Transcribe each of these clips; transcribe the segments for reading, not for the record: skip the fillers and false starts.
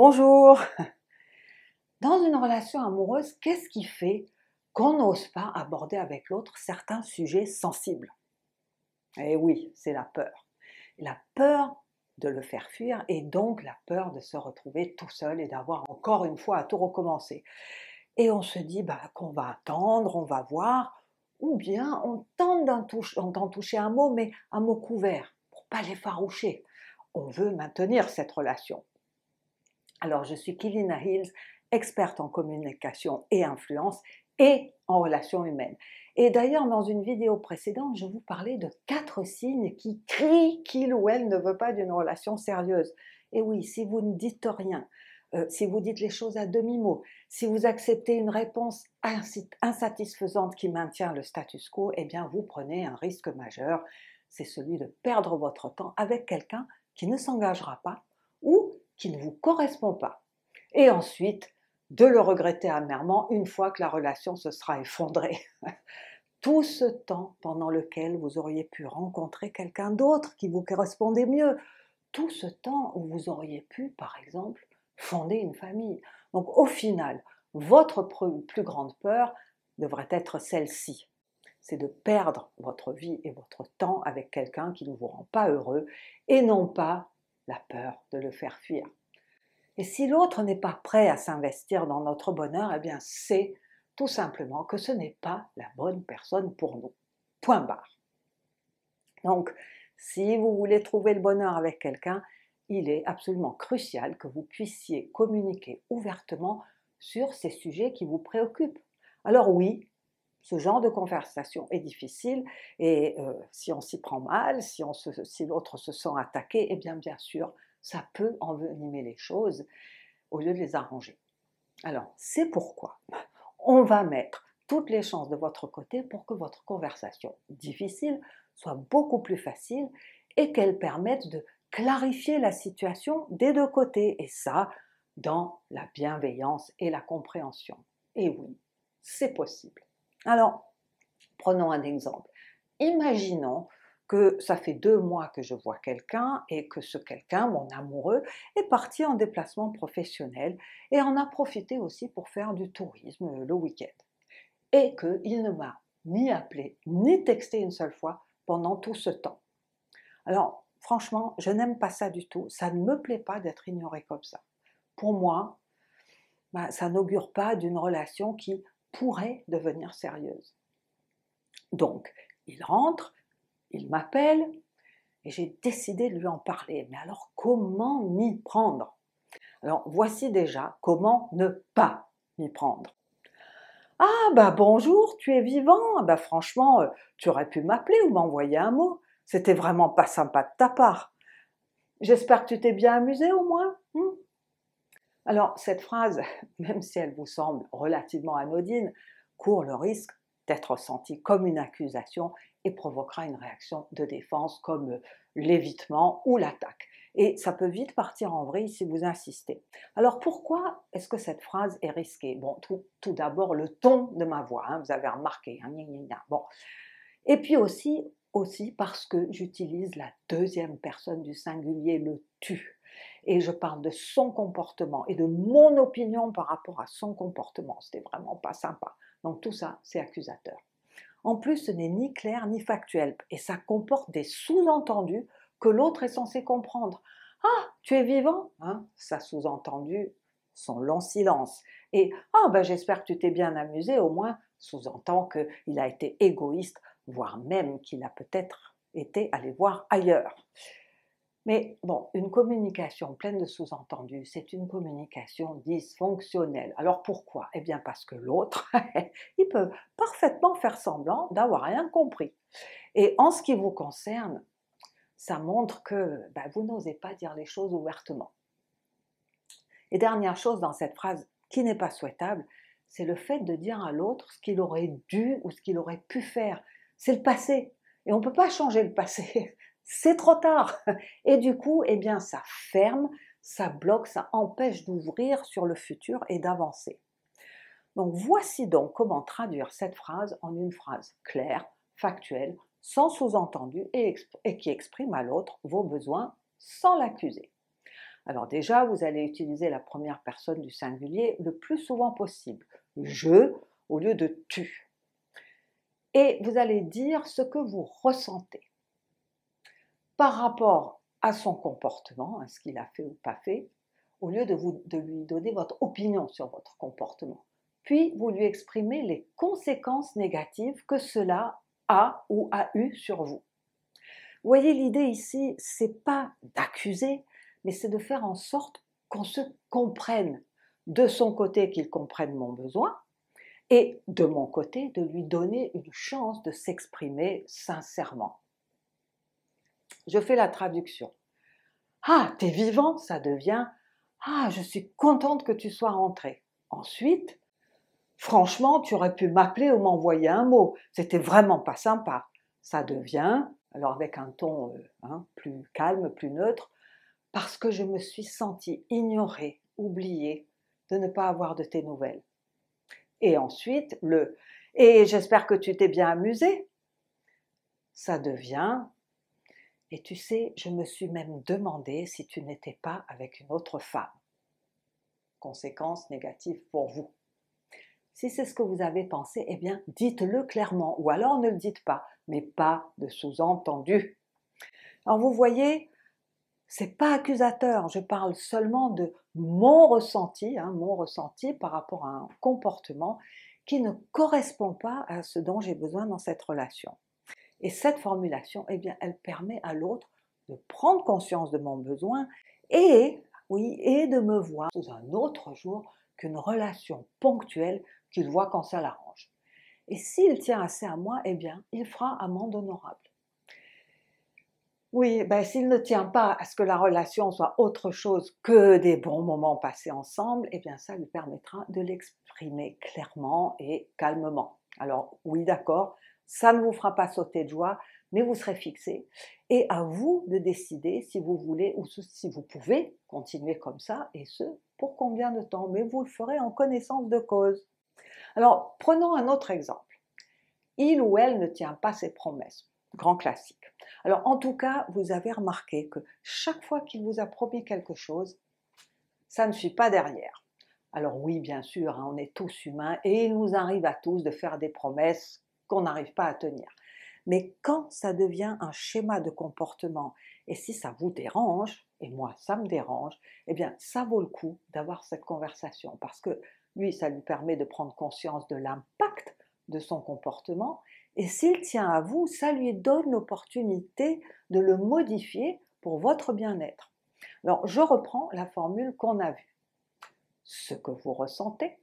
Bonjour! Dans une relation amoureuse, qu'est-ce qui fait qu'on n'ose pas aborder avec l'autre certains sujets sensibles? Eh oui, c'est la peur. La peur de le faire fuir et donc la peur de se retrouver tout seul et d'avoir encore une fois à tout recommencer. Et on se dit qu'on va attendre, on va voir, ou bien on tente d'en toucher un mot, mais un mot couvert, pour pas l'effaroucher. On veut maintenir cette relation. Alors, je suis Kivina Hills, experte en communication et influence et en relations humaines. Et d'ailleurs, dans une vidéo précédente, je vous parlais de 4 signes qui crient qu'il ou elle ne veut pas d'une relation sérieuse. Et oui, si vous ne dites rien, si vous dites les choses à demi-mot, si vous acceptez une réponse insatisfaisante qui maintient le status quo, eh bien vous prenez un risque majeur, c'est celui de perdre votre temps avec quelqu'un qui ne s'engagera pas ou qui ne vous correspond pas. Et ensuite, de le regretter amèrement une fois que la relation se sera effondrée. Tout ce temps pendant lequel vous auriez pu rencontrer quelqu'un d'autre qui vous correspondait mieux, tout ce temps où vous auriez pu, par exemple, fonder une famille. Donc au final, votre plus grande peur devrait être celle-ci. C'est de perdre votre vie et votre temps avec quelqu'un qui ne vous rend pas heureux et non pas la peur de le faire fuir. Et si l'autre n'est pas prêt à s'investir dans notre bonheur, eh bien c'est tout simplement que ce n'est pas la bonne personne pour nous. Point barre. Donc, si vous voulez trouver le bonheur avec quelqu'un, il est absolument crucial que vous puissiez communiquer ouvertement sur ces sujets qui vous préoccupent. Alors oui, ce genre de conversation est difficile et si on s'y prend mal, si l'autre se sent attaqué, eh bien sûr, ça peut envenimer les choses au lieu de les arranger. Alors, c'est pourquoi on va mettre toutes les chances de votre côté pour que votre conversation difficile soit beaucoup plus facile et qu'elle permette de clarifier la situation des deux côtés, et ça, dans la bienveillance et la compréhension. Et oui, c'est possible. Alors, prenons un exemple. Imaginons que ça fait 2 mois que je vois quelqu'un et que ce quelqu'un, mon amoureux, est parti en déplacement professionnel et en a profité aussi pour faire du tourisme le week-end. Et qu'il ne m'a ni appelé ni texté une seule fois pendant tout ce temps. Alors, franchement, je n'aime pas ça du tout. Ça ne me plaît pas d'être ignorée comme ça. Pour moi, ça n'augure pas d'une relation qui pourrait devenir sérieuse. Donc, il rentre, il m'appelle et j'ai décidé de lui en parler. Mais alors, comment m'y prendre? Alors, voici déjà comment ne pas m'y prendre. Ah bonjour, tu es vivant? Franchement, tu aurais pu m'appeler ou m'envoyer un mot. C'était vraiment pas sympa de ta part. J'espère que tu t'es bien amusé au moins. Alors, cette phrase, même si elle vous semble relativement anodine, court le risque d'être ressentie comme une accusation et provoquera une réaction de défense comme l'évitement ou l'attaque. Et ça peut vite partir en vrille si vous insistez. Alors pourquoi est-ce que cette phrase est risquée? Bon, tout d'abord le ton de ma voix, vous avez remarqué, gna, gna, gna. Bon. Et puis aussi parce que j'utilise la deuxième personne du singulier, le tu. Et je parle de son comportement et de mon opinion par rapport à son comportement. C'était vraiment pas sympa. Donc tout ça, c'est accusateur. En plus, ce n'est ni clair ni factuel et ça comporte des sous-entendus que l'autre est censé comprendre. Ah, tu es vivant, ça sous-entendu son long silence. Et j'espère que tu t'es bien amusé, au moins sous-entend qu'il a été égoïste, voire même qu'il a peut-être été allé voir ailleurs. Mais bon, une communication pleine de sous-entendus, c'est une communication dysfonctionnelle. Alors pourquoi? Eh bien parce que l'autre, il peut parfaitement faire semblant d'avoir rien compris. Et en ce qui vous concerne, ça montre que vous n'osez pas dire les choses ouvertement. Et dernière chose dans cette phrase qui n'est pas souhaitable, c'est le fait de dire à l'autre ce qu'il aurait dû ou ce qu'il aurait pu faire. C'est le passé. Et on ne peut pas changer le passé. C'est trop tard. Et du coup, eh bien, ça ferme, ça bloque, ça empêche d'ouvrir sur le futur et d'avancer. Donc voici donc comment traduire cette phrase en une phrase claire, factuelle, sans sous-entendu et qui exprime à l'autre vos besoins sans l'accuser. Alors déjà, vous allez utiliser la première personne du singulier le plus souvent possible, je au lieu de tu. Et vous allez dire ce que vous ressentez par rapport à son comportement, à ce qu'il a fait ou pas fait, au lieu de lui donner votre opinion sur votre comportement. Puis vous lui exprimez les conséquences négatives que cela a ou a eu sur vous. Vous voyez, l'idée ici, c'est pas d'accuser, mais c'est de faire en sorte qu'on se comprenne. De son côté, qu'il comprenne mon besoin, et de mon côté, de lui donner une chance de s'exprimer sincèrement. Je fais la traduction. Ah, t'es vivant, ça devient ah, je suis contente que tu sois rentré. Ensuite, franchement, tu aurais pu m'appeler ou m'envoyer un mot, c'était vraiment pas sympa. Ça devient, alors avec un ton plus calme, plus neutre, parce que je me suis sentie ignorée, oubliée de ne pas avoir de tes nouvelles. Et ensuite, et j'espère que tu t'es bien amusé. Ça devient, et tu sais, je me suis même demandé si tu n'étais pas avec une autre femme. Conséquences négatives pour vous. Si c'est ce que vous avez pensé, eh bien, dites-le clairement, ou alors ne le dites pas, mais pas de sous-entendu. Alors vous voyez, c'est pas accusateur, je parle seulement de mon ressenti par rapport à un comportement qui ne correspond pas à ce dont j'ai besoin dans cette relation. Et cette formulation, eh bien, elle permet à l'autre de prendre conscience de mon besoin et de me voir sous un autre jour qu'une relation ponctuelle qu'il voit quand ça l'arrange. Et s'il tient assez à moi, eh bien, il fera amende honorable. Oui, s'il ne tient pas à ce que la relation soit autre chose que des bons moments passés ensemble, eh bien ça lui permettra de l'exprimer clairement et calmement. Alors oui, d'accord, ça ne vous fera pas sauter de joie, mais vous serez fixé. Et à vous de décider si vous voulez ou si vous pouvez continuer comme ça, et ce, pour combien de temps, mais vous le ferez en connaissance de cause. Alors, prenons un autre exemple. Il ou elle ne tient pas ses promesses. Grand classique. Alors en tout cas, vous avez remarqué que chaque fois qu'il vous a promis quelque chose, ça ne suit pas derrière. Alors oui, bien sûr, on est tous humains et il nous arrive à tous de faire des promesses qu'on n'arrive pas à tenir. Mais quand ça devient un schéma de comportement, et si ça vous dérange, et moi ça me dérange, eh bien ça vaut le coup d'avoir cette conversation, parce que lui, ça lui permet de prendre conscience de l'impact de son comportement, et s'il tient à vous, ça lui donne l'opportunité de le modifier pour votre bien-être. Alors, je reprends la formule qu'on a vue. Ce que vous ressentez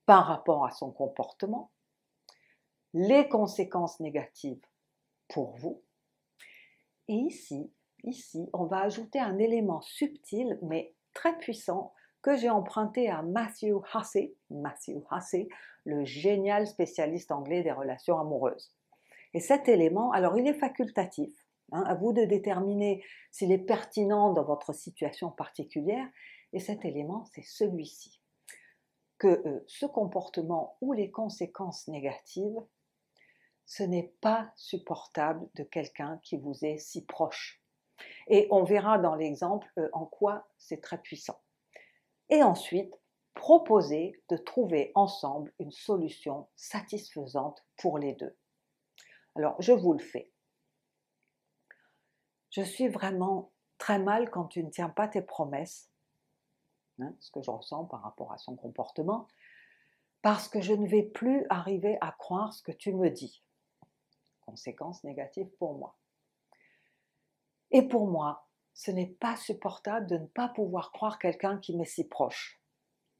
par rapport à son comportement, les conséquences négatives pour vous, et ici, on va ajouter un élément subtil mais très puissant que j'ai emprunté à Matthew Hussey, le génial spécialiste anglais des relations amoureuses. Et cet élément, alors il est facultatif, à vous de déterminer s'il est pertinent dans votre situation particulière, et cet élément, c'est celui-ci, que ce comportement ou les conséquences négatives, ce n'est pas supportable de quelqu'un qui vous est si proche. Et on verra dans l'exemple en quoi c'est très puissant. Et ensuite, proposer de trouver ensemble une solution satisfaisante pour les deux. Alors, je vous le fais. Je suis vraiment très mal quand tu ne tiens pas tes promesses, ce que je ressens par rapport à son comportement, parce que je ne vais plus arriver à croire ce que tu me dis. Conséquences négatives pour moi. Et pour moi, ce n'est pas supportable de ne pas pouvoir croire quelqu'un qui m'est si proche.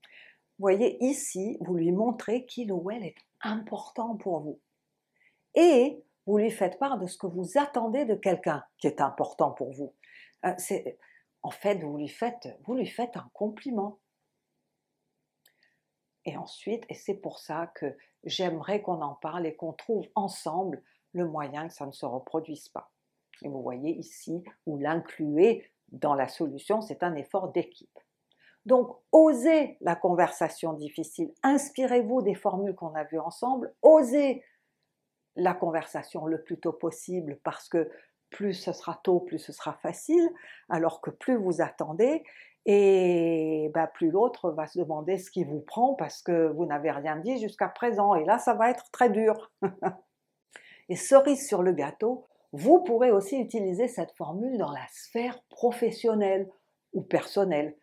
Vous voyez, ici, vous lui montrez qu'il ou elle est important pour vous. Et vous lui faites part de ce que vous attendez de quelqu'un qui est important pour vous. En fait, vous lui faites un compliment. Et ensuite, et c'est pour ça que j'aimerais qu'on en parle et qu'on trouve ensemble le moyen que ça ne se reproduise pas. Et vous voyez ici, vous l'incluez dans la solution, c'est un effort d'équipe. Donc, osez la conversation difficile, inspirez-vous des formules qu'on a vues ensemble, osez la conversation le plus tôt possible, parce que plus ce sera tôt, plus ce sera facile, alors que plus vous attendez, et plus l'autre va se demander ce qui vous prend parce que vous n'avez rien dit jusqu'à présent, et là ça va être très dur. Et cerise sur le gâteau, vous pourrez aussi utiliser cette formule dans la sphère professionnelle ou personnelle,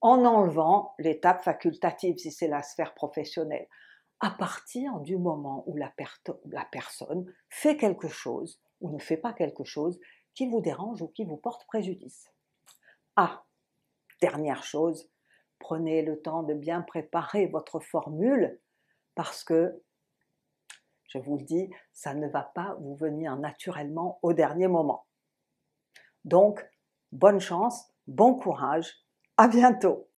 en enlevant l'étape facultative si c'est la sphère professionnelle, à partir du moment où la personne fait quelque chose ou ne fait pas quelque chose qui vous dérange ou qui vous porte préjudice. Ah, dernière chose, prenez le temps de bien préparer votre formule parce que, je vous le dis, ça ne va pas vous venir naturellement au dernier moment. Donc, bonne chance, bon courage, à bientôt!